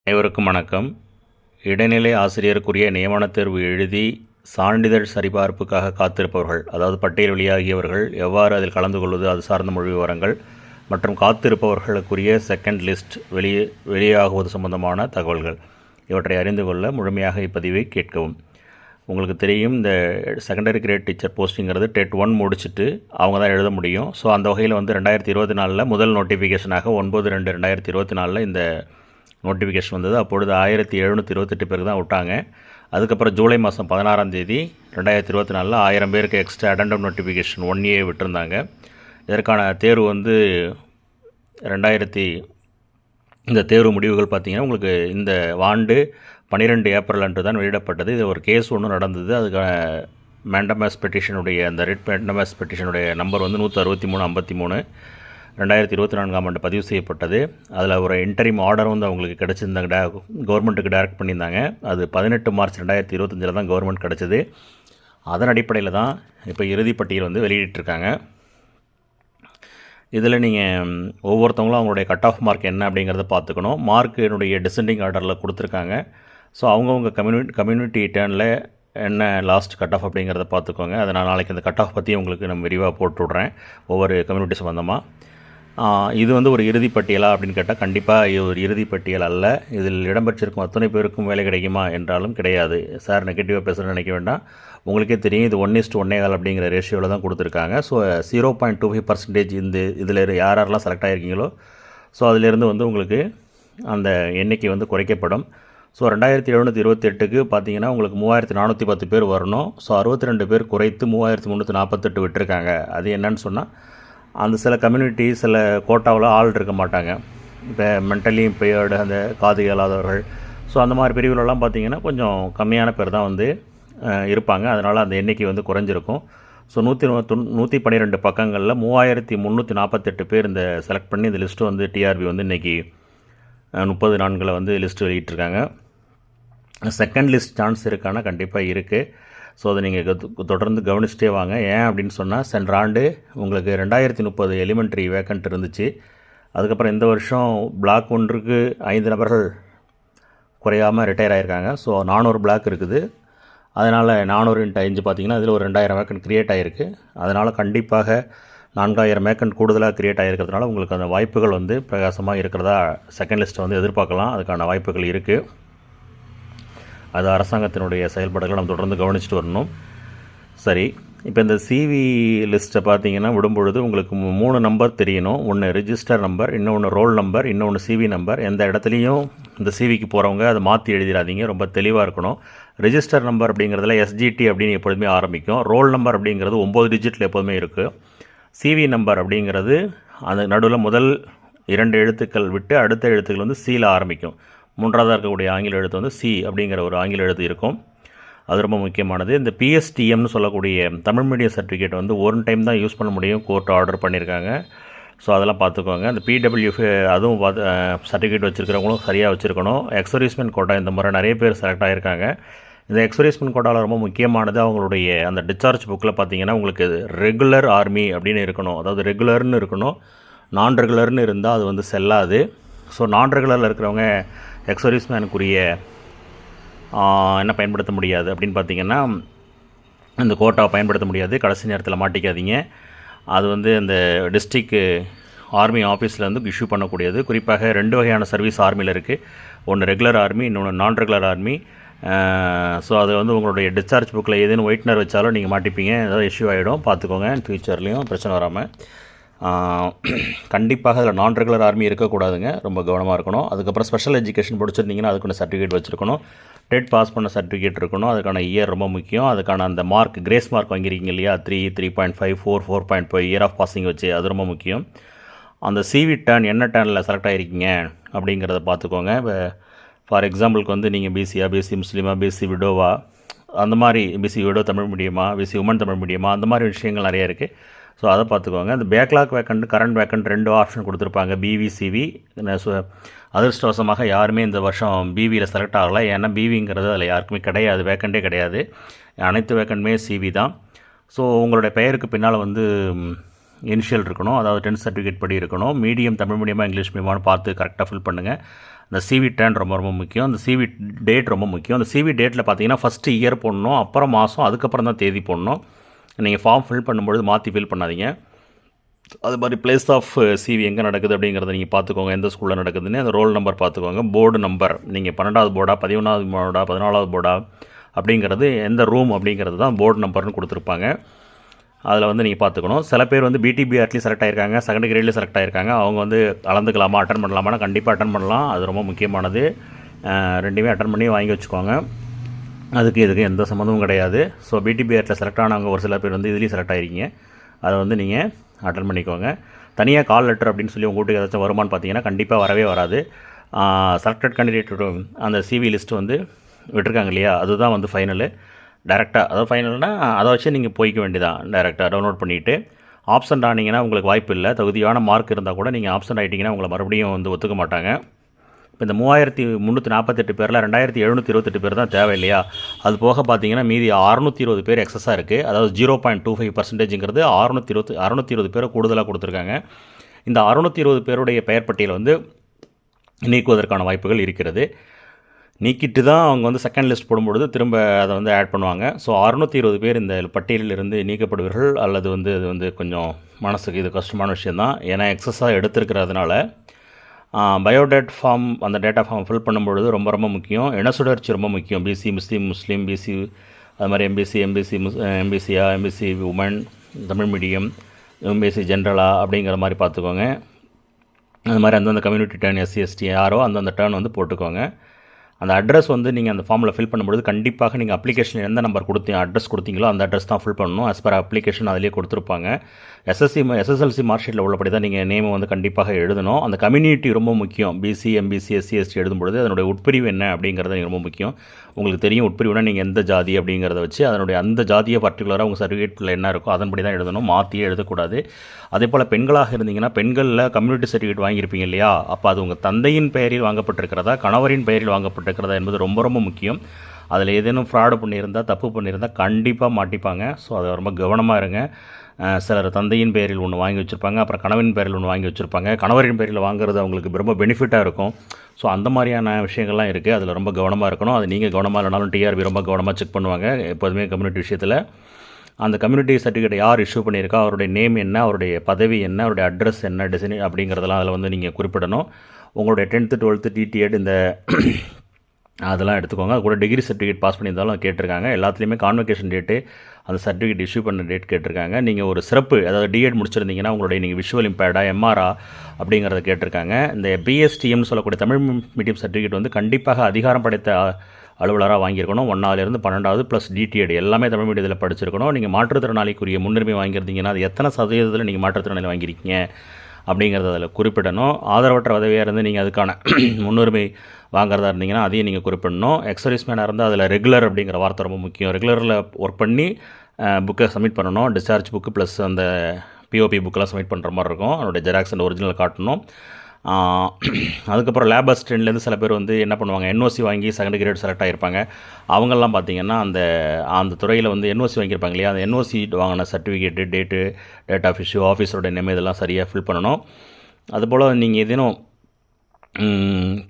அனைவருக்கும் வணக்கம். இடைநிலை ஆசிரியருக்குரிய நியமனத் தேர்வு எழுதி சான்றிதழ் சரிபார்ப்புக்காக காத்திருப்பவர்கள், அதாவது பட்டியல் வெளியாகியவர்கள் எவ்வாறு அதில் கலந்து கொள்வது, அது சார்ந்த மொழி விவரங்கள் மற்றும் காத்திருப்பவர்களுக்குரிய செகண்ட் லிஸ்ட் வெளியாகுவது சம்பந்தமான தகவல்கள் இவற்றை அறிந்து கொள்ள முழுமையாக இப்பதிவை கேட்கவும். உங்களுக்கு தெரியும், இந்த செகண்டரி கிரேட் டீச்சர் போஸ்டிங்கிறது டெட் 1 முடிச்சுட்டு அவங்க தான் எழுத முடியும். ஸோ அந்த வகையில் 2024 முதல் நோட்டிஃபிகேஷனாக 9/2/2024 இந்த நோட்டிஃபிகேஷன் வந்தது. அப்பொழுது 1728 பேருக்கு தான் விட்டாங்க. அதுக்கப்புறம் ஜூலை மாதம் 16 2024 1000 பேருக்கு எக்ஸ்ட்ரா அடெண்டம் நோட்டிஃபிகேஷன் 1A விட்டுருந்தாங்க. இதற்கான தேர்வு இந்த தேர்வு முடிவுகள் பார்த்திங்கன்னா உங்களுக்கு இந்த ஆண்டு 12 ஏப்ரல் அன்று தான் வெளியிடப்பட்டது. இது ஒரு கேஸ் ஒன்று நடந்தது. அதுக்கான மேண்டமஸ் பெட்டிஷனுடைய அந்த ரெட் மேண்டமஸ் பெட்டிஷனுடைய நம்பர் 163/53 2024 ஆண்டு பதிவு செய்யப்பட்டது. அதில் ஒரு இன்டரிம் ஆர்டர் அவங்களுக்கு கிடச்சிருந்தாங்க, கவர்மெண்ட்டுக்கு டைரக்ட் பண்ணியிருந்தாங்க. அது 18 மார்ச் 2025 தான் கவர்மெண்ட் கிடச்சிது. அதன் அடிப்படையில் தான் இப்போ இறுதிப்பட்டியல் வெளியிட்டிருக்காங்க. இதில் நீங்கள் ஒவ்வொருத்தவங்களும் அவங்களுடைய கட் ஆஃப் மார்க் என்ன அப்படிங்கிறத பார்த்துக்கணும். மார்க்கினுடைய டிசெண்டிங் ஆர்டரில் கொடுத்துருக்காங்க. ஸோ அவங்கவுங்க கம்யூனிட்டி டேர்னில் என்ன லாஸ்ட் கட் ஆஃப் அப்படிங்கிறத பார்த்துக்கோங்க. அதை நான் நாளைக்கு அந்த கட் ஆஃப் பற்றி உங்களுக்கு நம்ம விரிவாக போட்டு விட்றேன், ஒவ்வொரு கம்யூனிட்டி சம்மந்தமாக. இது ஒரு இறுதி பட்டியலா அப்படின்னு கேட்டால் கண்டிப்பாக இது ஒரு இறுதி பட்டியல் அல்ல. இதில் இடம்பெற்றிருக்கும் அத்தனை பேருக்கும் வேலை கிடைக்குமா என்றாலும் கிடையாது. சார் நெகட்டிவாக பேசுகிறேன்னு நினைக்க வேண்டாம். உங்களுக்கே தெரியும், இது 1:1 அப்படிங்கிற ரேஷியோவில் தான் கொடுத்துருக்காங்க. ஸோ 0.25% இதில் யாரெல்லாம் செலக்ட் ஆகிருக்கீங்களோ ஸோ அதிலேருந்து உங்களுக்கு அந்த எண்ணிக்கை குறைக்கப்படும். ஸோ 2728க்கு பார்த்தீங்கன்னா உங்களுக்கு 3410 பேர் வரணும். ஸோ 62 பேர் குறைத்து 3348 விட்டுருக்காங்க. அது என்னன்னு சொன்னால், அந்த சில கம்யூனிட்டி சில கோட்டாவில் ஆள் இருக்க மாட்டாங்க. இப்போ மென்டலி இம்பேர்டு, அந்த காது இயலாதவர்கள், ஸோ அந்த மாதிரி பிரிவுகளெல்லாம் பார்த்திங்கன்னா கொஞ்சம் கம்மியான பேர் தான் இருப்பாங்க. அதனால் அந்த எண்ணிக்கை குறைஞ்சிருக்கும். ஸோ 112 பக்கங்களில் 3348 பேர் இந்த செலக்ட் பண்ணி இந்த லிஸ்ட்டு டிஆர்பி இன்றைக்கி 30 லிஸ்ட்டு வெளியிட்டிருக்காங்க. செகண்ட் லிஸ்ட் சான்ஸ் இருக்கானா கண்டிப்பாக இருக்குது. ஸோ அதை நீங்கள் தொடர்ந்து கவனிச்சிட்டே வாங்க. ஏன் அப்படின்னு சொன்னால், சென்ற ஆண்டு உங்களுக்கு 2030 எலிமெண்ட்ரி வேக்கண்ட் இருந்துச்சு. அதுக்கப்புறம் இந்த வருஷம் பிளாக் 1க்கு 5 நபர்கள் குறையாமல் ரிட்டையர் ஆகியிருக்காங்க. ஸோ 400 பிளாக் இருக்குது. அதனால் 400 × 5 பார்த்திங்கன்னா அதில் ஒரு 2000 வேக்கண்ட் க்ரியேட் ஆகிருக்கு. அதனால் கண்டிப்பாக 4000 வேக்கண்ட் கூடுதலாக க்ரியேட் ஆகிருக்கிறதுனால உங்களுக்கு அந்த வாய்ப்புகள் பிரகாசமாக இருக்கிறதா செகண்ட் லிஸ்ட்டை எதிர்பார்க்கலாம். அதுக்கான வாய்ப்புகள் இருக்குது. அது அரசாங்கத்தினுடைய செயல்பாடுகளை நம்ம தொடர்ந்து கவனிச்சுட்டு வரணும். சரி, இப்போ இந்த சிவி லிஸ்ட்டை பார்த்தீங்கன்னா விடும்பொழுது உங்களுக்கு 3 நம்பர் தெரியணும். ஒன்று ரிஜிஸ்டர் நம்பர், இன்னொன்று ரோல் நம்பர், இன்னொன்று சிவி நம்பர். எந்த இடத்துலையும் இந்த சிவிக்கு போகிறவங்க அதை மாற்றி எழுதிடாதீங்க, ரொம்ப தெளிவாக இருக்கணும். ரிஜிஸ்டர் நம்பர் அப்படிங்கிறதுல எஸ்ஜிடி அப்படின்னு எப்பொழுதுமே ஆரம்பிக்கும். ரோல் நம்பர் அப்படிங்கிறது 9 டிஜிட்டில் எப்போதுமே இருக்குது. சிவி நம்பர் அப்படிங்கிறது அந்த நடுவில் முதல் 2 எழுத்துக்கள் விட்டு அடுத்த எழுத்துக்கள் சியில் ஆரம்பிக்கும். மூன்றாவதாக இருக்கக்கூடிய ஆங்கில எழுத்து சி அப்படிங்கிற ஒரு ஆங்கில எழுத்து இருக்கும். அது ரொம்ப முக்கியமானது. இந்த பிஎஸ்டிஎம்னு சொல்லக்கூடிய தமிழ் மீடியம் சர்டிஃபிகேட் 1 டைம் தான் யூஸ் பண்ண முடியும், கோர்ட் ஆர்டர் பண்ணியிருக்காங்க. ஸோ அதெல்லாம் பார்த்துக்கோங்க. அந்த பிடபிள்யூஎஃப் அதுவும் சர்டிஃபிகேட் வச்சுருக்கிறவங்களும் சரியாக வச்சுருக்கணும். எக்ஸர்வீஸ்மெண்ட் கோட்டா இந்த முறை நிறைய பேர் செலக்ட் ஆகியிருக்காங்க. இந்த எக்ஸர்வீஸ்மெண்ட் கோட்டாவில் ரொம்ப முக்கியமானது அவங்களுடைய அந்த டிஸ்சார்ஜ் புக்கில் பார்த்தீங்கன்னா உங்களுக்கு ரெகுலர் ஆர்மி அப்படின்னு இருக்கணும். அதாவது ரெகுலர்னு இருக்கணும். நான் ரெகுலர்னு இருந்தால் அது செல்லாது. ஸோ நான் ரெகுலரில் இருக்கிறவங்க எக்ஸர்வீஸ்மேனுக்குரிய என்ன பயன்படுத்த முடியாது அப்படின்னு பார்த்திங்கன்னா, இந்த கோட்டாவை பயன்படுத்த முடியாது. கடைசி நேரத்தில் மாட்டிக்காதீங்க. அது அந்த டிஸ்ட்ரிக்ட் ஆர்மி ஆஃபீஸில் இஷ்யூ பண்ணக்கூடியது. குறிப்பாக 2 வகையான சர்வீஸ் ஆர்மியில் இருக்குது. ஒன்று ரெகுலர் ஆர்மி, இன்னொன்று நான் ரெகுலர் ஆர்மி. ஸோ அது உங்களுடைய டிஸ்சார்ஜ் புக்கில் ஏதேனும் ஒயிட்னர் வச்சாலும் நீங்கள் மாட்டிப்பீங்க, ஏதாவது இஷ்யூ ஆகிடும். பார்த்துக்கோங்க, ஃப்யூச்சர்லேயும் பிரச்சனை வராமல். கண்டிப்பாக அதில் நான் ரெகுலர் ஆர்மி இருக்கக்கூடாதுங்க, ரொம்ப கவனமாக இருக்கணும். அதுக்கப்புறம் ஸ்பெஷல் எஜுகேஷன் படிச்சிருந்தீங்கன்னா அதுக்கான சர்டிஃபிகேட் வச்சுருக்கணும். டெட் பாஸ் பண்ண சர்டிஃபிகேட் இருக்கணும். அதுக்கான இயர் ரொம்ப முக்கியம். அதுக்கான அந்த மார்க், கிரேஸ் மார்க் வாங்கியிருக்கீங்க இல்லையா, 3, 3.5, 4, 4.5 இயர் ஆஃப் பாசிங் வச்சு, அது ரொம்ப முக்கியம். அந்த சிவி டர்ன் என்ன டர்னில் செலக்ட் ஆகிருக்கீங்க அப்படிங்கிறத பார்த்துக்கோங்க. இப்போ ஃபார் எக்ஸாம்பிளுக்கு நீங்கள் பிசியா, பிசி முஸ்லீமா, பிசி விடோவா, அந்த மாதிரி பிசி விடோ தமிழ் மீடியமா, பிசி உமன் தமிழ் மீடியமா, அந்த மாதிரி விஷயங்கள் நிறைய இருக்குது. ஸோ அதை பார்த்துக்கோங்க. அந்த backlog vacant, current vacant 2 option கொடுத்துருப்பாங்க, பிவி, சிவி. அதிர்ஷ்டவசமாக யாருமே இந்த வருஷம் பிவியில் செலக்ட் ஆகலை. ஏன்னா பிவிங்கிறது அதில் யாருக்குமே கிடையாது, வேக்கண்டே கிடையாது. அனைத்து வேக்கண்ட்டுமே சிவி தான். ஸோ உங்களுடைய பெயருக்கு பின்னால் இனிஷியல் இருக்கணும், அதாவது 10th சர்டிஃபிகேட் படி இருக்கணும். மீடியம் தமிழ் மீடியமாக இங்கிலீஷ் மீடியமாக பார்த்து கரெக்டாக ஃபில் பண்ணுங்கள். இந்த சிவி டேர்ன் ரொம்ப ரொம்ப முக்கியம், அந்த சிவி டேட் ரொம்ப முக்கியம். அந்த சிவி டேட்டில் பார்த்தீங்கன்னா ஃபஸ்ட்டு இயர் போடணும், அப்புறம் மாதம், அதுக்கப்புறம் தான் தேதி போடணும். நீங்கள் ஃபார்ம் ஃபில் பண்ணும்பொழுது மாற்றி ஃபில் பண்ணாதீங்க. அது மாதிரி பிளேஸ் ஆஃப் சிவி எங்கே நடக்குது அப்படிங்கிறத நீங்கள் பார்த்துக்கோங்க, எந்த ஸ்கூலில் நடக்குதுன்னு. அந்த ரோல் நம்பர் பார்த்துக்கோங்க, போர்டு நம்பர், நீங்கள் 12வது போர்டா 11வது போர்டா 14வது போர்டா அப்படிங்கிறது, எந்த ரூம் அப்படிங்கிறது தான் போர்டு நம்பர்னு கொடுத்துருப்பாங்க. அதில் வந்து நீங்கள் பார்த்துக்கணும். சில பேர் வந்து பிடிபிஆர்ட்லேயும் செலக்ட் ஆகிருக்காங்க, செகண்ட் கிரேட்லேயும் செலக்ட் ஆகிருக்காங்க. அவங்க வந்து கலந்துக்கலாமா, அட்டன் பண்ணலாமான்னா கண்டிப்பாக அட்டன் பண்ணலாம். அது ரொம்ப முக்கியமானது. ரெண்டுமே அட்டன் பண்ணி வாங்கி வச்சுக்கோங்க. இதுக்கு எந்த சம்மந்தமும் கிடையாது. ஸோ பிடிபிஆர்ட்டில் செலக்ட் ஆனவங்க ஒரு சில பேர் வந்து இதுலேயும் செலக்ட் ஆகிருக்கீங்க. அதை வந்து நீங்கள் அட்டன் பண்ணிக்கோங்க. தனியாக கால் லெட்டர் அப்படின்னு சொல்லி உங்கள் வீட்டுக்கு ஏதாச்சும் வருமானு பார்த்தீங்கன்னா கண்டிப்பாக வரவே வராது. செலக்டட் கேண்டிடேட்டோட அந்த சிவி லிஸ்ட்டு வந்து விட்டுருக்காங்க இல்லையா, அதுதான் வந்து ஃபைனலு. டேரெக்டாக அதாவது ஃபைனல்னால் அதை வச்சு நீங்கள் போய்க்க வேண்டியதான். டேரெக்டாக டவுன்லோட் பண்ணிவிட்டு ஆப்சண்ட் ஆனீங்கன்னா உங்களுக்கு வாய்ப்பு இல்லை. தகுதியான மார்க் இருந்தால் கூட நீங்கள் ஆப்சண்ட் ஆகிட்டிங்கன்னா உங்களை மறுபடியும் வந்து ஒத்துக்க மாட்டாங்க. இப்போ இந்த 3348 பேரில் 2728 பேர் தான் தேவை இல்லையா, அது போக பார்த்தீங்கன்னா மீதி 620 பேர் எக்ஸஸாக இருக்குது. அதாவது 0.25%ங்கிறது 620 பேரை கூடுதலாக கொடுத்துருக்காங்க. இந்த 620 பேருடைய பெயர் பட்டியலை வந்து நீக்குவதற்கான வாய்ப்புகள் இருக்கிறது. நீக்கிட்டு தான் அவங்க வந்து செகண்ட் லிஸ்ட் போடும்பொழுது திரும்ப அதை வந்து ஆட் பண்ணுவாங்க. ஸோ 620 பேர் இந்த பட்டியலிலிருந்து நீக்கப்படுவீர்கள். அல்லது வந்து அது வந்து கொஞ்சம் மனசுக்கு இது கஷ்டமான விஷயந்தான். ஏன்னா எக்ஸஸாக எடுத்துருக்கிறதுனால பயோடேட் ஃபார்ம், அந்த டேட்டா ஃபார்ம் ஃபில் பண்ணும்பொழுது ரொம்ப ரொம்ப முக்கியம். இனசுழற்சி ரொம்ப முக்கியம். பிசி முஸ்லீம், பிசி அது மாதிரி MBC woman, Tamil medium, MBC ஜென்ரலா அப்படிங்கிற மாதிரி பார்த்துக்கோங்க. அது மாதிரி அந்தந்த கம்யூனிட்டி டர்ன், எஸ்சி எஸ்டி யாரோ அந்தந்த டர்ன் வந்து போட்டுக்கோங்க. அந்த அட்ரஸ் வந்து நீங்கள் அந்த ஃபார்மில் ஃபில் பண்ணும்போது கண்டிப்பாக நீங்கள் அப்ளிகேஷனில் எந்த நம்பர் அட்ரஸ் கொடுத்தீங்களோ அந்த அட்ரஸ் தான் ஃபில் பண்ணணும். ஆஸ் பர் அப்ளிகேஷன் அதிலே கொடுத்துருப்பாங்க. எஸ்எஸ்எல்சி மார்க் ஷீட்டில் உள்ளபடி தான் நீங்கள் நேமை வந்து கண்டிப்பாக எழுதணும். அந்த கம்யூனிட்டி ரொம்ப முக்கியம். பிசி, எம்பிசி, எஸ்சி, எஸ்டி எழுதும்பொழுது அதனுடைய உட்பிரிவு என்ன அப்படிங்கிறது ரொம்ப முக்கியம். உங்களுக்கு தெரியும் உட்பிரிவுனா நீங்கள் எந்த ஜாதி அப்படிங்கிறத வச்சு அதனுடைய அந்த ஜாதியை பர்டிகுலராக உங்கள் சர்டிஃபிகேட்டில் என்ன இருக்கோ அதன்படி தான் எழுதணும், மாற்றியே எழுதக்கூடாது. அதே போல் பெண்களாக இருந்தீங்கன்னா பெண்களில் கம்யூனிட்டி சர்டிஃபிகேட் வாங்கியிருப்பீங்க இல்லையா, அப்போ அது உங்கள் தந்தையின் பெயரில் வாங்கப்பட்டிருக்கிறதா கணவரின் பெயரில் வாங்கப்பட்டிருக்கிறதா என்பது ரொம்ப ரொம்ப முக்கியம். அதில் ஏதேனும் ஃப்ராடு பண்ணியிருந்தால், தப்பு பண்ணியிருந்தால் கண்டிப்பாக மாட்டிப்பாங்க. ஸோ அதை ரொம்ப கவனமாக இருங்க. சிலர் தந்தையின் பெயரில் ஒன்று வாங்கி வச்சுருப்பாங்க, அப்புறம் கணவன் பெயரில் ஒன்று வாங்கி வச்சுருப்பாங்க. கணவரின் பெயரில் வாங்குறது அவங்களுக்கு ரொம்ப பெனிஃபிட்டாக இருக்கும். ஸோ அந்த மாதிரியான விஷயங்கள்லாம் இருக்குது. அதில் ரொம்ப கவனமாக இருக்கணும். அது நீங்கள் கவனமாக இல்லைனாலும் டிஆர்பி ரொம்ப கவனமாக செக் பண்ணுவாங்க எப்போதுமே கம்யூனிட்டி விஷயத்தில். அந்த கம்யூனிட்டி சர்டிஃபிகேட் யார் இஷ்யூ பண்ணியிருக்கா, அவருடைய நேம் என்ன, அவருடைய பதவி என்ன, அவருடைய அட்ரஸ் என்ன, டிசைன் அப்படிங்கிறதெல்லாம் அதில் வந்து நீங்கள் குறிப்பிடணும். உங்களுடைய 10th 12th டிடிஎட் இந்த அதெல்லாம் எடுத்துக்கோங்க. அது கூட டிகிரி சர்டிஃபிகேட் பாஸ் பண்ணியிருந்தாலும் கேட்டிருக்காங்க. எல்லாத்துலேயுமே கான்வெகேஷன் டேட்டு, அந்த சர்டிஃபிகேட் இஷ்யூ பண்ண டேட் கேட்டிருக்காங்க. நீங்கள் ஒரு சிறப்பு, அதாவது டிஎட் முடிச்சிருந்தீங்கன்னா உங்களுடைய நீங்கள் விஷுவல் இம்பேர்டா, எம்ஆர்ஆ அப்படிங்கிறத கேட்டிருக்காங்க. இந்த பிஎஸ்டிஎம்னு சொல்லக்கூடிய தமிழ் மீடியம் சர்டிஃபிகேட் வந்து கண்டிப்பாக அதிகாரம் படைத்த அலுவலராக வாங்கியிருக்கணும். 1ஆவது 12வது ப்ளஸ் டிடிஎட் எல்லாமே தமிழ் மீடியத்தில் படிச்சிருக்கணும். நீங்கள் மாற்றுத்திறனாளிக்குரிய முன்னுரிமை வாங்கியிருந்தீங்கன்னா அது எத்தனை சதவீதத்தில் நீங்கள் மாற்றுத்திறனாளி வாங்கியிருக்கீங்க அப்படிங்கிறத அதில் குறிப்பிடணும். ஆதரவற்ற உதவியாக இருந்து நீங்கள் அதுக்கான முன்னுரிமை வாங்குறதா இருந்தீங்கன்னா அதையும் நீங்கள் குறிப்பிடணும். எக்ஸர்வீஸ்மேனாக இருந்தால் அதில் ரெகுலர் அப்படிங்கிற வார்த்தை ரொம்ப முக்கியம். ரெகுலரில் ஒர்க் பண்ணி புக்கை சப்மிட் பண்ணணும். டிஸ்சார்ஜ் புக்கு ப்ளஸ் அந்த பிஓபி புக்கெலாம் சப்மிட் பண்ணுற மாதிரி இருக்கும். அதனுடைய ஜெராக்ஸ் அண்ட் ஒரிஜினல் காட்டணும். அதுக்கப்புறம் லேப் அசிஸ்டன்ட்லேருந்து சில பேர் வந்து என்ன பண்ணுவாங்க, என்ஓசி வாங்கி செகண்ட் கிரேட் செலக்ட் ஆகிருப்பாங்க. அவங்கெல்லாம் பார்த்திங்கன்னா அந்த துறையில் வந்து என்ஓசி வாங்கியிருப்பாங்க இல்லையா, அந்த என்ஓசி வாங்கின சர்டிஃபிகேட்டு, டேட் ஆஃப் இஷ்யூ, ஆஃபீஸரோட நேம் இதெல்லாம் சரியாக ஃபில் பண்ணணும். அதுபோல் நீங்கள் ஏதேனும்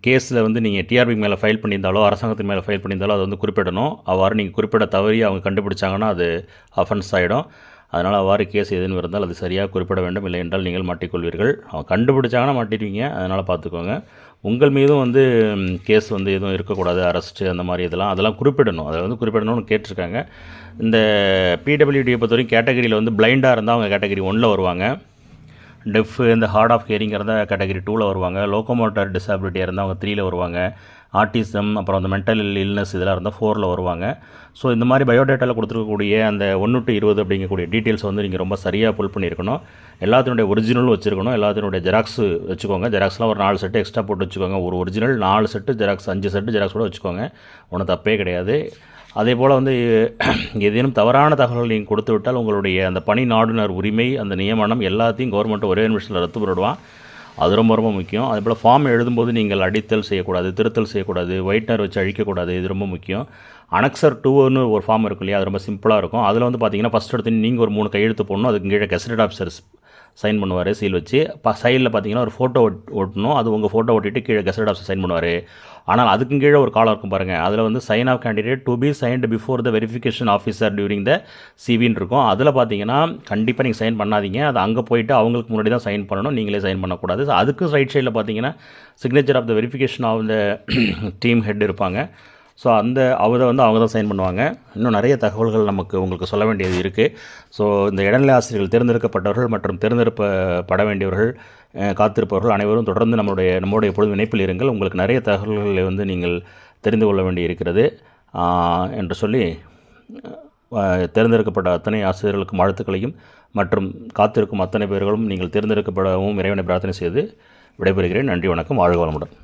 கேஸில் வந்து நீங்கள் டிஆர்பி மேலே ஃபைல் பண்ணியிருந்தாலோ அரசாங்கத்தின் மேலே ஃபைல் பண்ணியிருந்தாலோ அதை வந்து குறிப்பிடணும். அவ்வாறு நீங்கள் குறிப்பிட தவறி அவங்க கண்டுபிடிச்சாங்கன்னா அது அஃபென்ஸ் ஆகிடும். அதனால் அவ்வாறு கேஸ் எதுன்னு இருந்தால் அது சரியாக குறிப்பிட வேண்டும். இல்லை என்றால் நீங்கள் மாட்டிக்கொள்வீர்கள். அவங்க கண்டுபிடிச்சாங்கன்னா மாட்டிடுவீங்க. அதனால் பார்த்துக்கோங்க. உங்கள் மீதும் வந்து கேஸ் வந்து எதுவும் இருக்கக்கூடாது, அரெஸ்ட்டு அந்த மாதிரி அதெல்லாம் குறிப்பிடணும். அதை வந்து குறிப்பிடணும்னு கேட்டிருக்காங்க. இந்த பிடபிள்யூடியை பொறுத்த வரைக்கும் கேட்டகரியில் வந்து பிளைண்டாக இருந்தால் அவங்க கேட்டகரி 1ல் வருவாங்க. டெஃப் இந்த ஹார்ட் ஆஃப் ஹியரிங் இருந்தால் கேட்டகரி 2ல் வருவாங்க. லோக்கோமோட்டர் டிசபிலிட்டியாக இருந்தால் அவங்க 3ல் வருவாங்க. ஆர்டிசம் அப்புறம் அந்த மென்டல் இல்னஸ் இதெல்லாம் இருந்தால் 4ல் வருவாங்க. ஸோ இந்த மாதிரி பயோடேட்டாவில் கொடுத்துருக்கக்கூடிய அந்த 1 to 20 அப்படிங்கக்கூடிய டீட்டெயில்ஸ் வந்து நீங்கள் ரொம்ப சரியாக புல் பண்ணியிருக்கணும். எல்லாத்தினுடைய ஒரிஜினலும் வச்சுருக்கணும். எல்லாத்தினுடைய ஜெராக்ஸ் வச்சுக்கோங்க. ஜெராக்ஸ்லாம் ஒரு 4 செட்டு எக்ஸ்ட்ரா போட்டு வச்சுக்கோங்க. ஒரு original 4 set xerox, 5 set xerox கூட வச்சுக்கோங்க. ஒன்றும் தப்பே கிடையாது. அதே போல் வந்து ஏதேனும் தவறான தகவல்கள் நீங்கள் கொடுத்து விட்டால் உங்களுடைய அந்த பணி நாடுனர் உரிமை, அந்த நியமனம் எல்லாத்தையும் கவர்மெண்ட்டு ஒரே நிமிஷத்தில் ரத்து பண்ணிடுவான். அது ரொம்ப ரொம்ப முக்கியம். அதே போல் ஃபார்ம் எழுதும்போது நீங்கள் அடித்தல் செய்யக்கூடாது, திருத்தல் செய்யக்கூடாது, ஒயிட்னர் வச்சு அழிக்கக்கூடாது. இது ரொம்ப முக்கியம். அனக்சர் 2ன்னு ஒரு ஃபார்ம் இருக்கும் இல்லையா, அது ரொம்ப சிம்பிளாக இருக்கும். அதில் வந்து பார்த்தீங்கன்னா ஃபஸ்ட் எடுத்து நீங்கள் ஒரு 3 கையெழுத்து போடணும். அதுக்கு கீழே கெசட்டட் ஆஃபீஸர்ஸ் சைன் பண்ணுவார் சீல் வச்சு. சைடில் பார்த்தீங்கன்னா ஒரு ஃபோட்டோ ஒட்டணும், அது உங்கள் ஃபோட்டோ ஒட்டிட்டு கீழே கெசட் ஆஃபீஸர் சைன் பண்ணுவார். ஆனால் அதுக்கும் கீழே ஒரு காலம் இருக்கும் பாருங்கள், அதில் வந்து sign of candidate to be signed before the verification officer during the சிவின்னு இருக்கும். அதில் பார்த்தீங்கன்னா கண்டிப்பாக நீங்கள் சைன் பண்ணாதீங்க, அது அங்கே போயிட்டு அவங்களுக்கு முன்னாடி தான் சைன் பண்ணணும், நீங்களே சைன் பண்ணக்கூடாது. ஸோ அதுக்கு ரைட் சைடில் பார்த்தீங்கன்னா signature of the verification of the team head இருப்பாங்க. ஸோ அவரை வந்து அவங்க தான் சைன் பண்ணுவாங்க. இன்னும் நிறைய தகவல்கள் உங்களுக்கு சொல்ல வேண்டியது இருக்குது. ஸோ இந்த இடைநிலை ஆசிரியர்கள் தேர்ந்தெடுக்கப்பட்டவர்கள் மற்றும் தேர்ந்தெடுக்கப்பட வேண்டியவர்கள், காத்திருப்பவர்கள் அனைவரும் தொடர்ந்து நம்முடைய எப்பொழுதும் இணைப்பில் இருங்கள். உங்களுக்கு நிறைய தகவல்களை வந்து நீங்கள் தெரிந்து கொள்ள வேண்டி இருக்கிறது என்று சொல்லி தேர்ந்தெடுக்கப்பட்ட அத்தனை ஆசிரியர்களுக்கும் வாழ்த்துக்களையும் மற்றும் காத்திருக்கும் அத்தனை பேர்களும் நீங்கள் தேர்ந்தெடுக்கப்படவும் இறைவனை பிரார்த்தனை செய்து விடைபெறுகிறேன். நன்றி, வணக்கம், வாழ்க வளமுடன்.